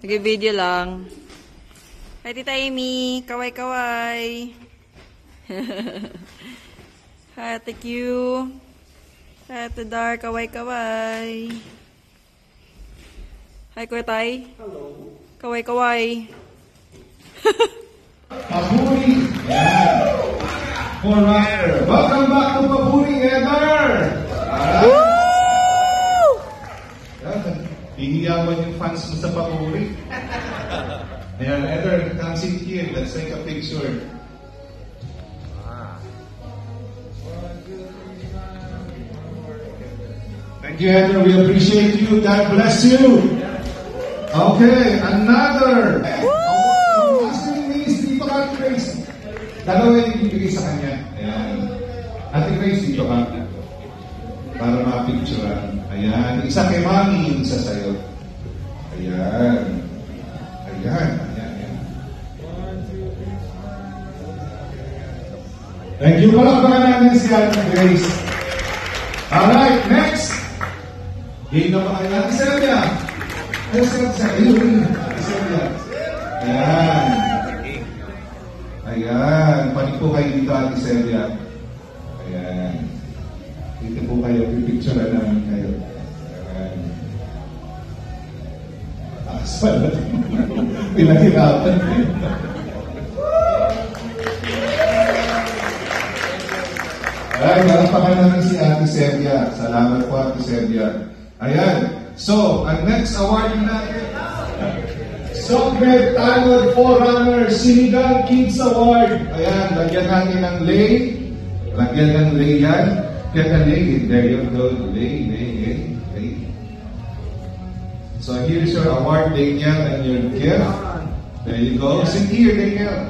Sige, video lang. Hi, Tita Amy. Kaway-kaway. Hi, Ate Q. Hi, Ate Dar. Kaway-kaway. Hi, Kuya Tay. Hello. Kaway-kaway. Papuri. Yan. Forerunner. Welcome back to Papuri, Heather. Woo! Ihiyawan yung fans mo sa Papuri. Ayan, Heather, come sit here. Let's take a picture. Thank you, Heather. We appreciate you. God bless you. Okay, another. Dito ka, Ate Grace. Dalawa yung ibigay sa kanya. Ayan. Ate Grace, dito ka. Para ma-picturean. Ayan. Isa kay Mami, isa sa'yo. Ayan. Ayan. Ayan. Thank you. Palakpakan natin si Ate Grace. Alright, next. Game na pa kayo natin. Selya. Ayos ka natin sa iyo. Selya. Ayan. Ayan. Panik po kayo dito, Ate Selya. Ayan. Dito po kayo. Pipicturean namin kayo. Ayan. Asal na. Pinahirapan. Ayan. Nalapakan namin si Ate Selya. Salamat po, Ate Selya. Ayan. So, ang next award natin, Soccer Talent Forerunner Sinigang Kids Award. Ayan, lagyan natin ng lay. Lagyan ng lay yan. Get a lay. There you go. Lay. So, here's your award, Daniel, and your gift. There you go. Sit here, Daniel.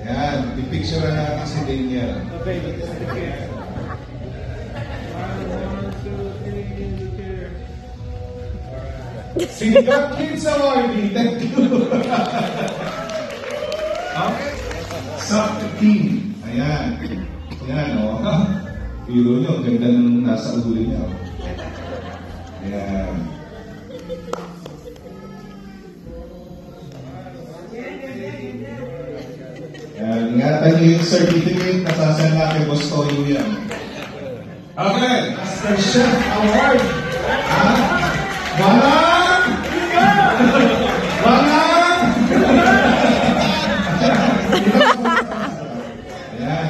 Ayan, ipicture na natin si Daniel. Sinigang Kids Award. Thank you. Okay. Soccer team. Ayan. Ayan, o. Hero nyo, ganda nung nasa ulo niya. Ayan. Ayan. Ingatan niyo yung certificate na sasama kay Boss Toyo yan. Okay. Master Chef Award. Walang! Ayan.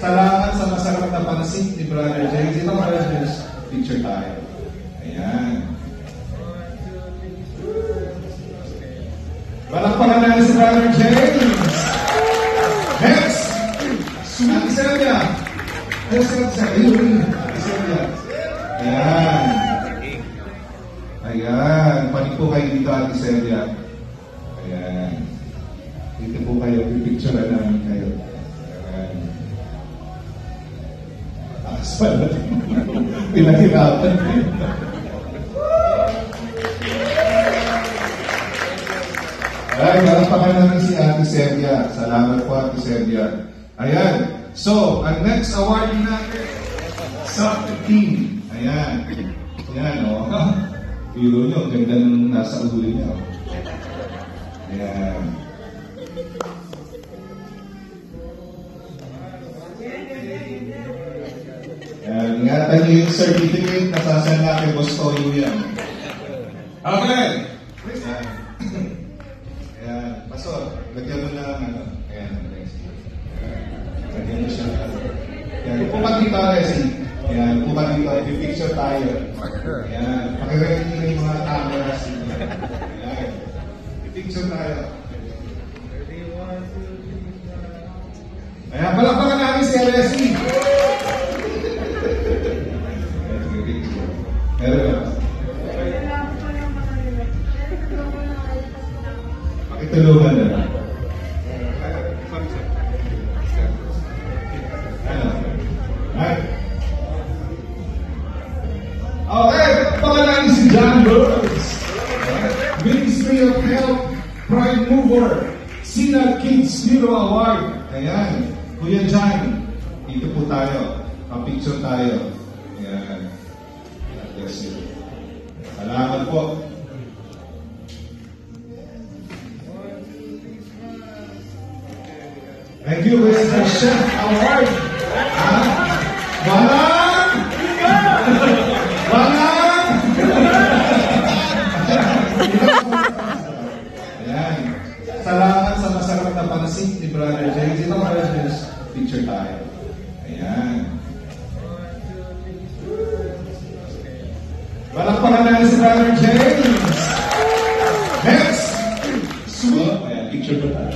Salamat sa masarap na pansit ni Brother James. Ito Brother James, picture tayo. Ayan. Palakpakan natin si Brother James. Next! Ate Selya. Ate Selya. Ayan. Ayan. Panik po kayo dito, Ate Selya. Ayan. Dito po kayo. Pipicturean namin kayo. Ayan. Asal na. Pinahirapan. Ayan. Nalapakan namin si Ate Selya. Salamat po, Ate Selya. Ayan. So, ang next award natin, Soccer Team. Ayan. Ayan, o. Hero nyo, ganda nung nasa ulo niya. Ayan. Ayan. Ingatan niyo yung certificate na sasama kay Boss Toyo yan. Okay. Ayan. Ayan. Pastor, lagyan mo na ano. Ayan. Lagyan mo siya. Ayan. Upukan dito, Resi. Ayan. Upukan dito. Pipicture tayo. Ayan. Pakiready nyo yung mga cameras. Ayan. Pipicture tayo. Ayan. Palakpakan namin si Resi. Meron ba? Pakitulungan na lang. Okay, pangalan si John Burns. Ministry of Health Pride Mover. Sina Kids Hero Award. Ayan. Kuya John, dito po tayo. Pa-picture tayo. Ayan. Yes, salamat po. you with the Chef Award. Walang! Walang! Ayan. Salamat sa masarap na pansit ni Brother James. Ito Brother James, picture tayo. Ayan. Palakpakan natin si Brother James. Next! Sweet. Ayan, picture ko tayo.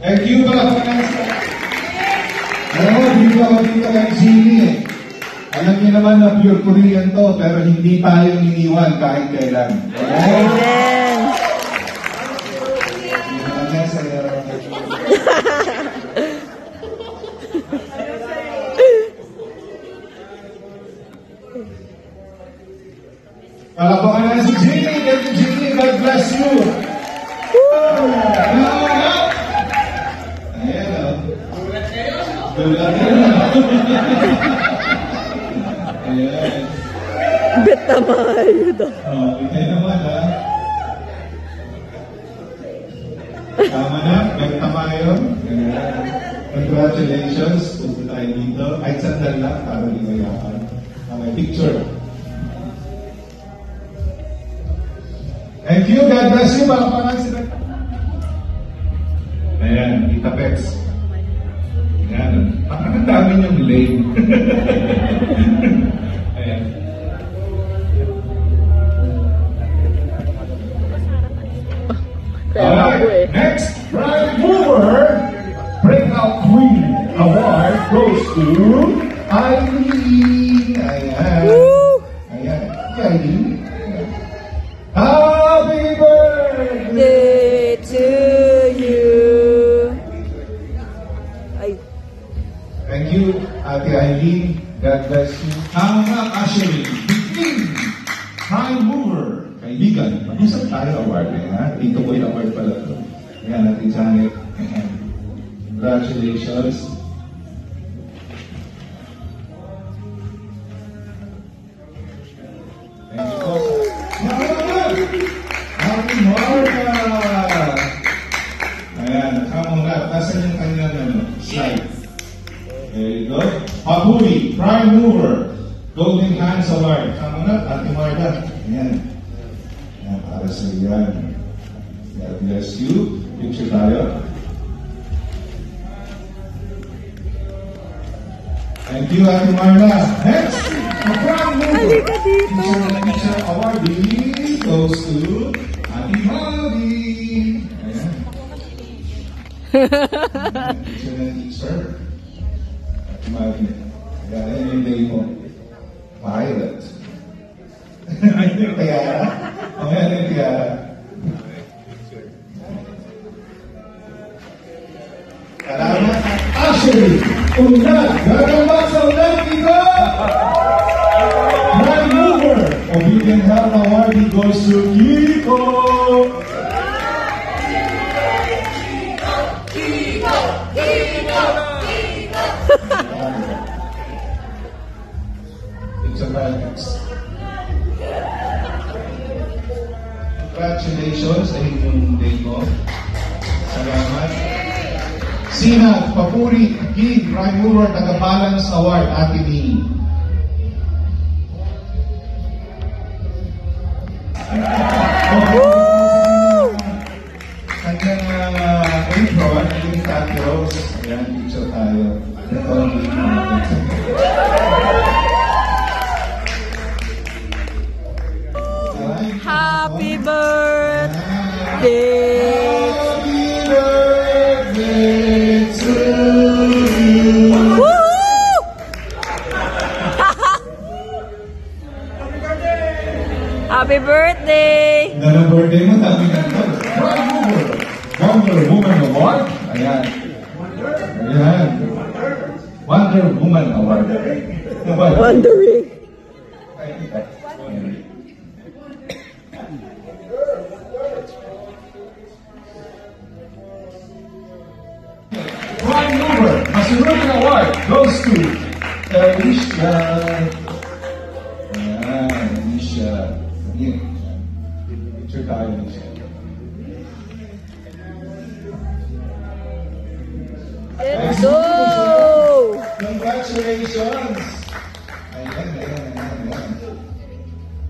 Thank you, palakpakan natin si Alam mo, dito ako dito kay Jimmy eh. Alam niyo naman na pure Korean to, pero hindi tayo iniwan kahit kailan. Amen. Palakpakan na si Jimmy. Thank you, Jimmy. God bless you. Ayan o. Gulat kayo. Ayan. Bet tamayo daw. Ikay naman ha. Tama na. Bet tamayo. Congratulations. Punta tayo dito. Ay, sandal lang. Para di mayakan. May picture. Thank you, God bless you. Palakpakan sila. Ayan, Tita Pex. Ayan, ang dami niyong lane. Ayan. Alright, next, Prime Mover Breakout Queen Award goes to Eileen. Ayan. Ayan, Eileen. Happy birthday to you. Ay. Thank you, Ate Eileen. God bless you. Tama Ashley. Big Prime Mover. Kaibigan. Mag-usap tayo award eh, ha? Dito ko yung award pala to. Ayan, Ate Janet. Congratulations. Thank you po. Happy Marga! Ayan, kamungat. Nasaan yung kanyang slide? There you go. Papuri, Prime Mover, Golden Hands Award. Kamungat, Ate Marga. Ayan. Ayan, para sa iyan. God bless you. Picture tayo. Thank you, Ate Marga. Next, the Prime Mover. Halika dito. Picture awardee goes to Ate Molly. Ayan. Picture na teacher. Ate Molly. Ayan yung day mo. Violet. Ano yung tiara? Ayan yung tiara. Salamat. Ashley, unad. Gagambak sa unad dito. Prime Mover. Obedient Health Award goes to Kiko. It's a balance. Congratulations sa inyong day mo. Salamat. Sinat, Papuri, Gid, Prime Mover, Taga-Balance Award, Ate Nini. Kanyang apron, yung Ate Rose. Ayan, picture tayo. Happy birthday. Happy birthday to you. Woo! Happy birthday. Anong birthday mo? Dami na ito. Prime Mover. Wonder Woman Award. Ayan. Ayan. Wonder Woman Award. Wondering. Prime Mover. Masunod award goes to Alicia. Ayan. Alicia. Ayan. Picture tayo, Michelle. Let's go! Congratulations! Ayan.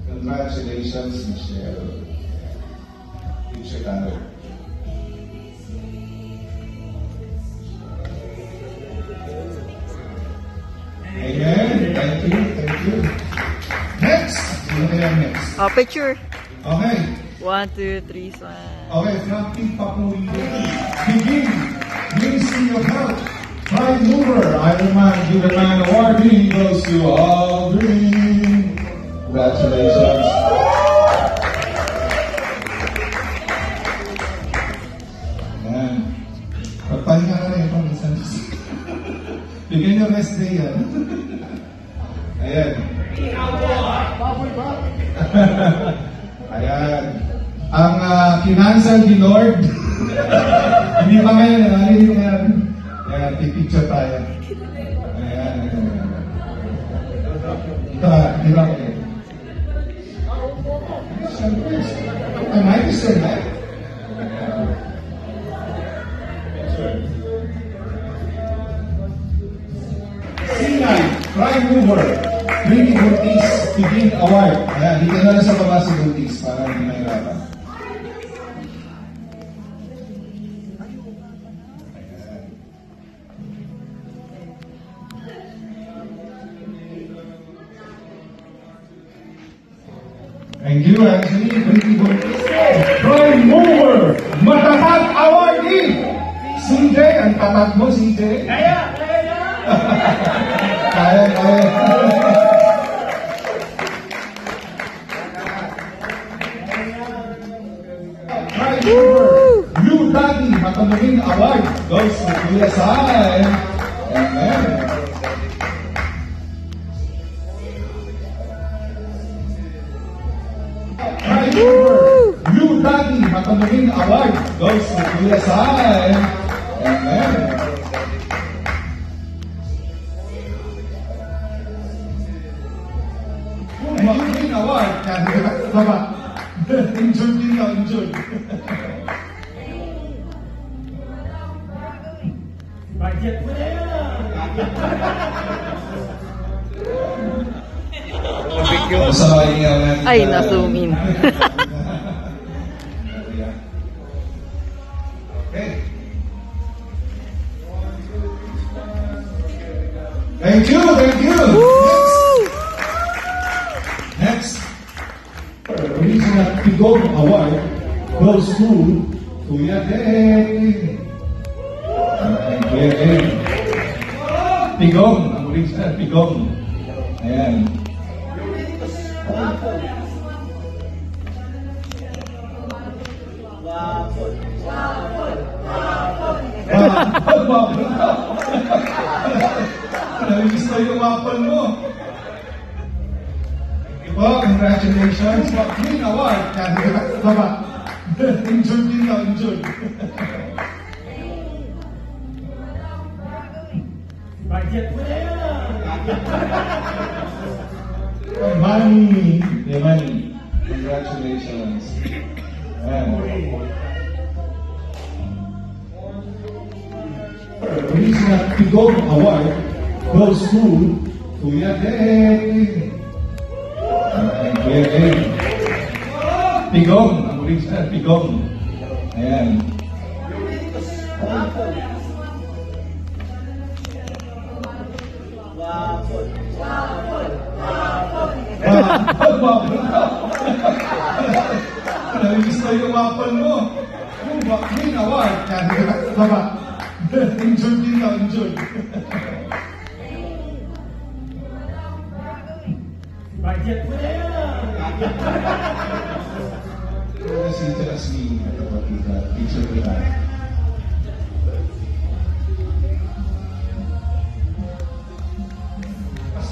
Congratulations, Michelle. Picture tayo. Amen. Thank you. Next! Sino kaya next? Picture. Okay. 1, 2, 3, smile. Okay, from Team Papuri. Begin. Ministry of Health. Prime Mover. I remind you the man awardee goes to Aldrin. Congratulations. Ayan. Pagpahinga ka rin pang isang bigyan nyo rest day yan. Ayan. Ayan. Ang kinansan ni Lord. Hindi pa ngayon, hindi pa ngayon. Ayan, pipicture tayo. Ayan. Di ba ko yun? Am I the same guy? C9, Prime Mover, Bringing Buntis, Begin Award. Ayan, dito na lang sa baba si Buntis para hindi mahirapan. Thank you, actually. Prime Mover, Matatag Awardee! CJ, ang tatat mo, CJ? Kaya! Kaya. Prime Mover, New Daddy, Matamaging Award goes to USI. Amen. New Daddy Matamaging Award goes to USI. Amen. Matamaging Award. Baba. Injured din na, injured. Budget mo na yan. Ay, na-zoom in. Thank you. Woo! Next. The Regional Pigong Award goes to Kuya Deng. Kuya Deng. Pigong. Ang Regional Pigong. Ayan. Nalilis na yung wapal mo. Well, congratulations. Green Award. Baba. Injured din na, injured. Budget mo na yan. Money. Yeah, money. Congratulations. The Regional Pigong Award goes to Kuya Deng. Kuya Deng. Pigong. Ang Regional Pigong. Ayan. Nalilis na yung wapal mo. Green Award. Baba. Injured din na, injured. Budget mo na yan. Si Jasmine, picture ko na.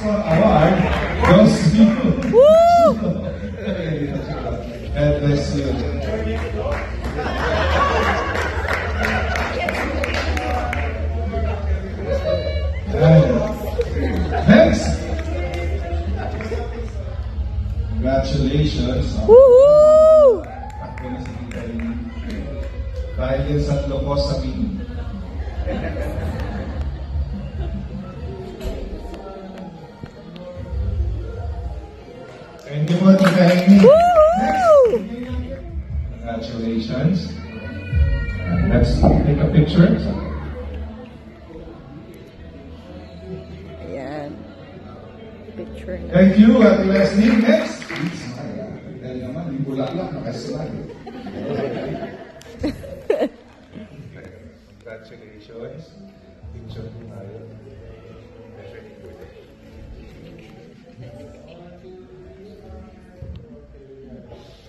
Award goes to you. Woo! God bless you. Next. Congratulations. Woohoo! Dahil yan sa lokos sa mini. Thank you po, Tita Amy. Next. Congratulations. Let's take a picture. Ayan. Picture na. Thank you, Ate Leslie. Next. Dahil naman, di bulak-lak, nakasimali. Congratulations. Picture po tayo.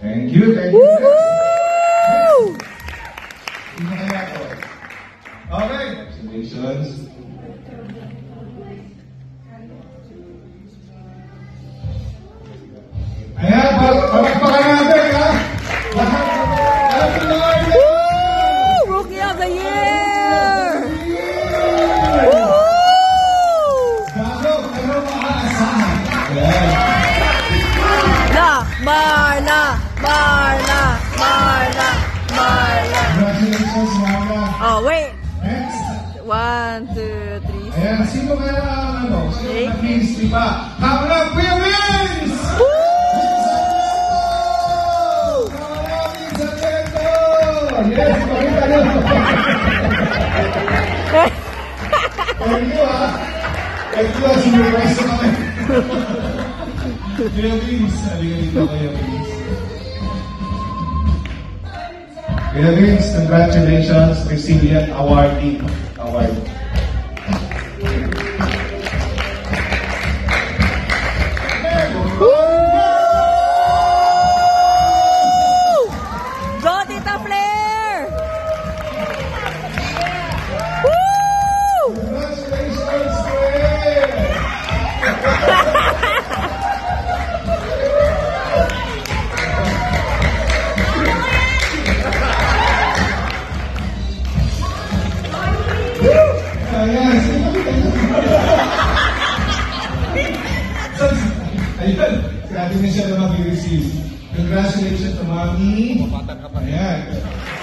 Thank you, thank you. Woohoo! Sino kaya ako? Okay. Congratulations. Ayan, palakpakan natin, ha? Happy Lord! Woo! Rookie of the Year! Woohoo! Bago, pero maaasahan. Ayan. Marla! Congratulations, Marla. Oh, wait. Next. 1, 2, 3. Ayan, sino kaya ang ano? Sino Okay. nag-miss, di ba? Come on, Kuya Vince! Woo! Yes, pakita nyo. Thank you, ha? Thank you, ha? Sinurprise ko kami. Kuya Vince, halika dito, Kuya Vince. Kuya Vince, congratulations, Resilient Awardee. Award. Go, Tita Flair! Woo! Congratulations, Kuya! Ayan, ayun, si Ate Michelle na mag-receive. Congratulations to Mami. Ayan.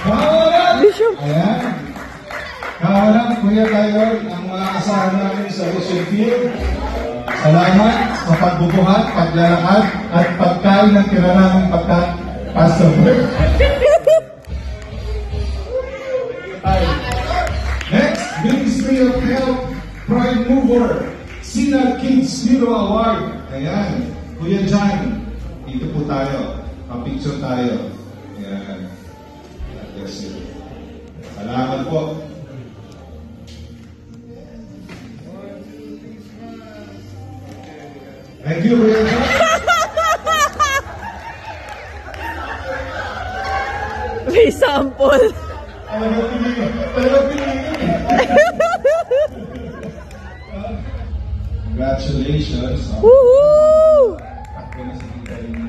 Kawalan! Ayan. Kawalan, Kuya Tayor, ang mga kasama namin sa Ocean Field. Salamat sa pagbubuhat, paglalakad, at pagkain ng kinaramang pagka-customer. Next, Ministry of Health Pride Mover, Sina Kids Hero Award. Ayan, Kuya John, dito po tayo. Pa-picture tayo. Ayan. Yes, sir. Salamat po. Thank you, Kuya John. May sample. Talagang pinili. Talagang pinili. Congratulations. Woohoo! Ako na si Tita Amy.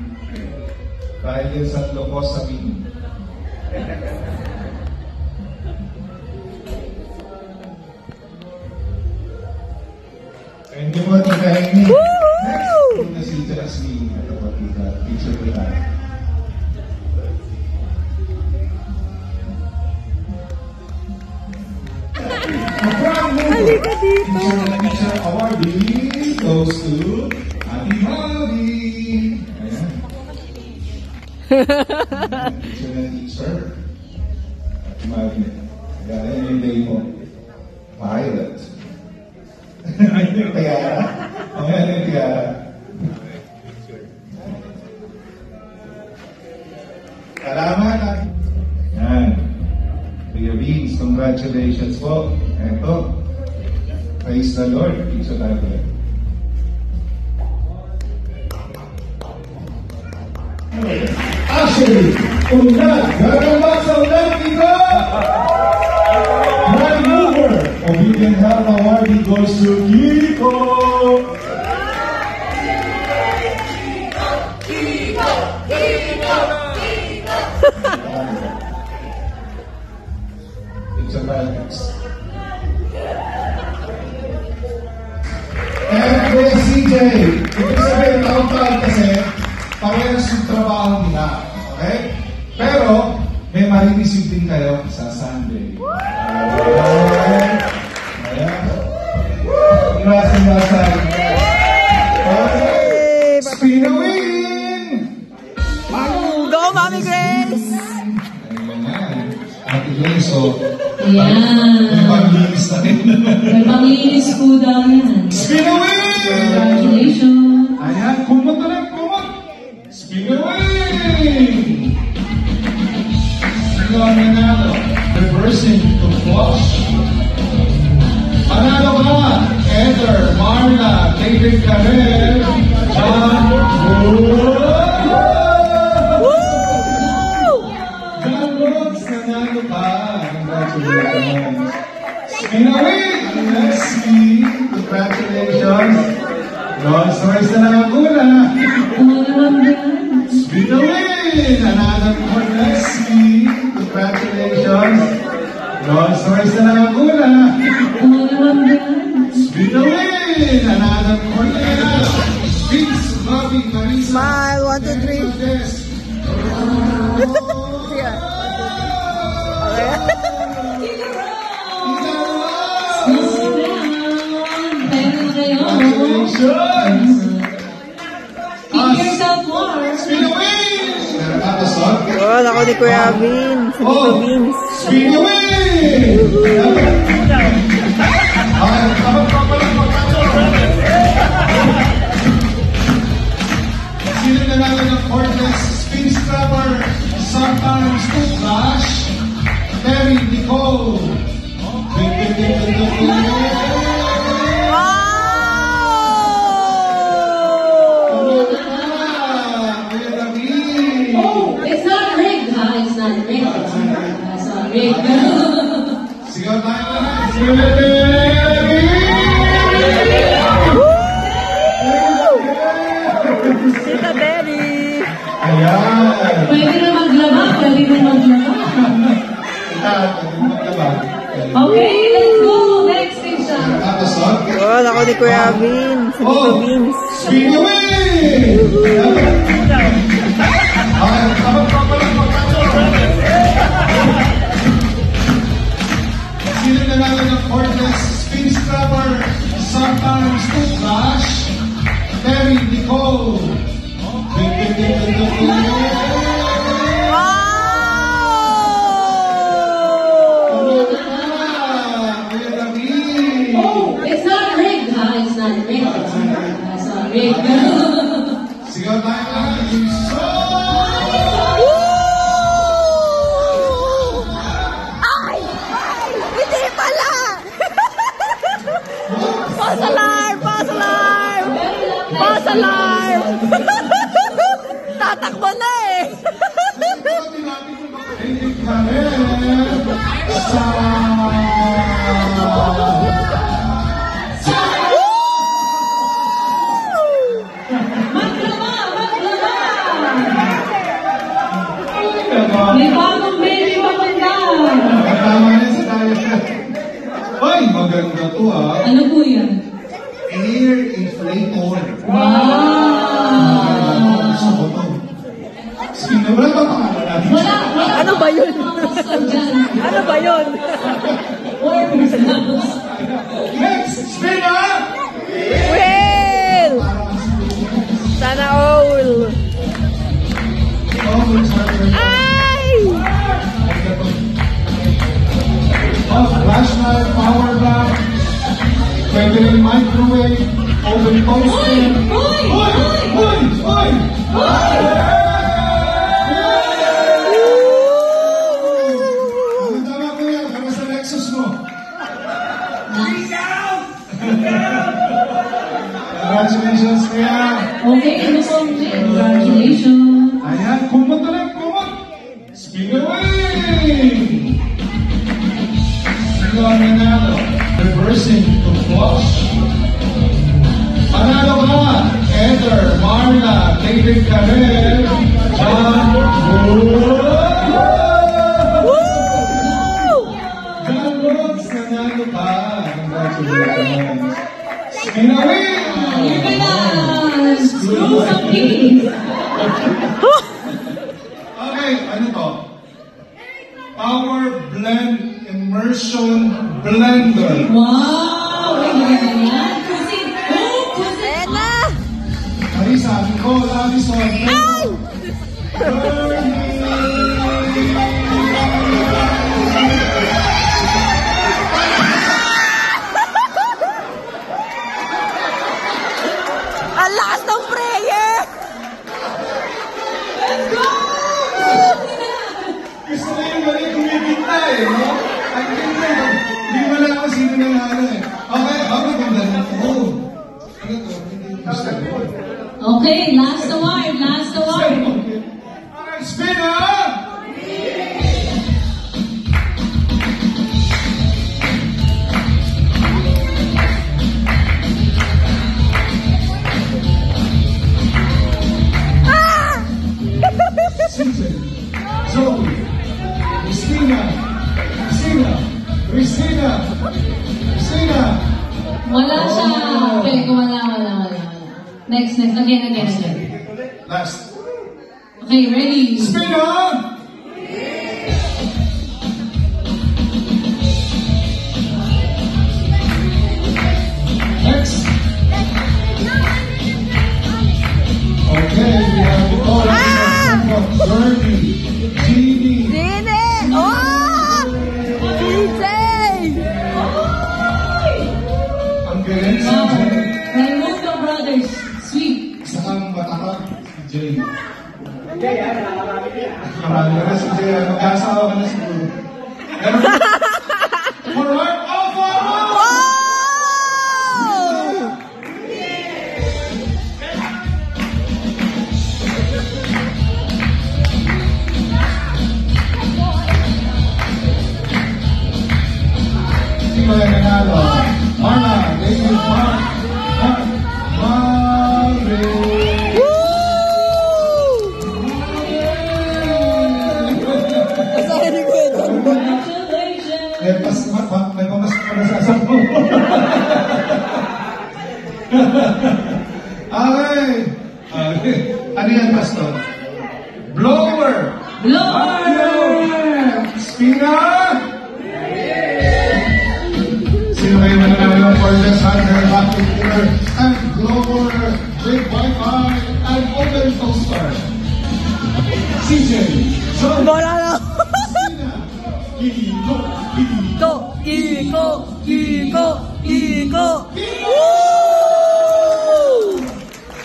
Dahil yan sa lokos sa mini. Thank you po, Tita Amy. Next, ito na si Jasmine. Ito po, Tita. Picture po tayo. Halika dito. Picture awardee goes to Ate Holly. Ayan. Picture ng teacher. Ate Holly. Ayan yung day mo. Violet. Ano yung tiara? Ayan yung tiara. Salamat. Ayan. Kuya Vince, congratulations po. Eto. Praise the Lord. Picture tayo po. Actually, unad. Gagamba sa unad dito. Pride Mover. Obedient Health Awardee goes to Kiko. Picture tayo next. And Kuya CJ, ibig sabihin, taon-taon kasi, parehas yung trabaho nila. Okay? Pero, may marinisip din kayo sa So, Yan. may panglinis na rin. May panglinis po daw yan. Spin away! Congratulations. Ayan, kumot na lang, kumot! Spin away! Sino ang nanalo? Reversing to flush. Panalo ka! Eder, Marla, David Karel, John Brooks, nanalo ka! Congratulations! Spin away! Leslie, congratulations! Rolls Royce na lang ang una! Spin away! Nanalo for Leslie, congratulations! Rolls Royce na lang ang una! Spin away! Nanalo for Ella! Vince, Bobby, Marisa! Smile, 1, 2, 3. Yeah. Congratulations! Keep yourself warm. Spin away! Tapos, Oh, ako ni Kuya Vince. Si Tito Vince. spin away! Sino na lang ng cordless spin scrubber? Sometimes to flash. Terry Nicole. Oh, it's not rigged, huh? It's not rigged. It's not rigged. Sigaw tayo lahat. Tita Betty. Ayan. Pwede na maglaba, pwede na maglaba. Okay, let's go. Next station. Tapos, Oh, ako ni Kuya Vince. Si Tito Vince. spin away! Sino na lang ng cordless spin scrubber? Sometimes to flash. Terry Nicole. Oh, it's not rigged, huh? It's not rigged. It's not rigged. Sigaw tayo lahat. Ay! Hindi pala! False alarm! False alarm! False alarm! Tatakbo na eh! Maglaba, maglaba. May bagong baby maganda. Ay, maganda to ah. Ano po yan? Air inflator. Wow! Gusto ko to. Sino ba ba pangalan natin? Wala. Ano ba yun? Ano ba yun? Next, spinner! Will! Sana all! Ay! Flashlight, power bank, pwede rin microwave, oven toaster. Hoy! Hoy! Ang tama ko yan, kama sa Lexus mo. Congratulations, kuya. Okay, ano po? Congratulations. Ayan, kumot na lang, kumot. Spin away! Sino ang nanalo? Reversing to flush. Panalo ka! Eder, Marla, David Karel, John Brooks, nanalo ka! Congratulations! Spin away! You're gonna screw some piggies. Okay, ano to? Power Blend Immersion Blender. Wow! Ay, maganda yan. Kusin. Oh, kusin. Ayan na! Marisa, Nicole, Alison, Ay! Bernie! Ang lakas ng prayer! Gusto ko yung mali kumikita eh, no? Ang ganda. Hindi mo lang ako sino na ano eh. Okay, maganda na ito. Ano to? Hindi gusto ko. Okay, last award, last award. Alright, spinner! Susan, Zoe, Christina. Wala siya. Okay, wala. Next. Again. Last. Okay, ready? Spinner! Next. Okay, we have the audience from Bernie, Jeannie. Dine! Oh! DJ! Ang galing si Wow. Jay. Raimundo Brothers. Sweet. Isang matakot si Jay. Marami na si Jay. Mag-asawa ka na siguro. Forward, forward! Oh! Sino yung nanalo? Marla, David, Mare. Sorry, good. Congratulations. May pamas pa na sa asawa. Okay. Ano yan, Pastor? Blower! Spinner! Sino kayo mananalo for this 100 Happy Dinner and Blower, Big Wi-Fi, and Open Toaster? CJ, John, Bola na. Kiko. Iko.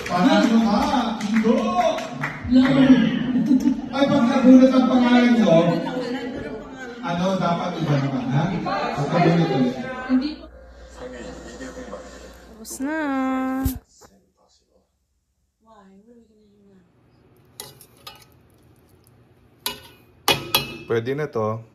Panalo ka, Kiko. Lower. Ay, pag nagulat ang pangalan nyo, ano dapat iba naman, ha? Pag nagulat ulit. Hindi. Tapos na. Pwede na to.